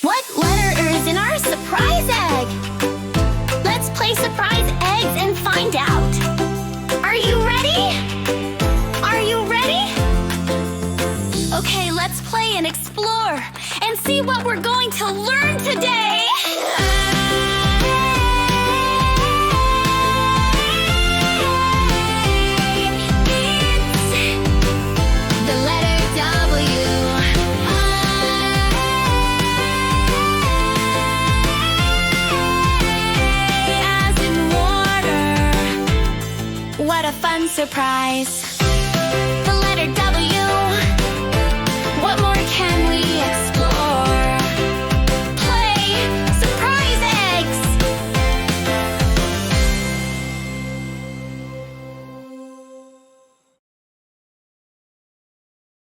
What letter is in our surprise egg? Let's play surprise eggs and find out. Are you ready? Are you ready? Okay, let's play and explore and see what we're going to learn today. What a fun surprise!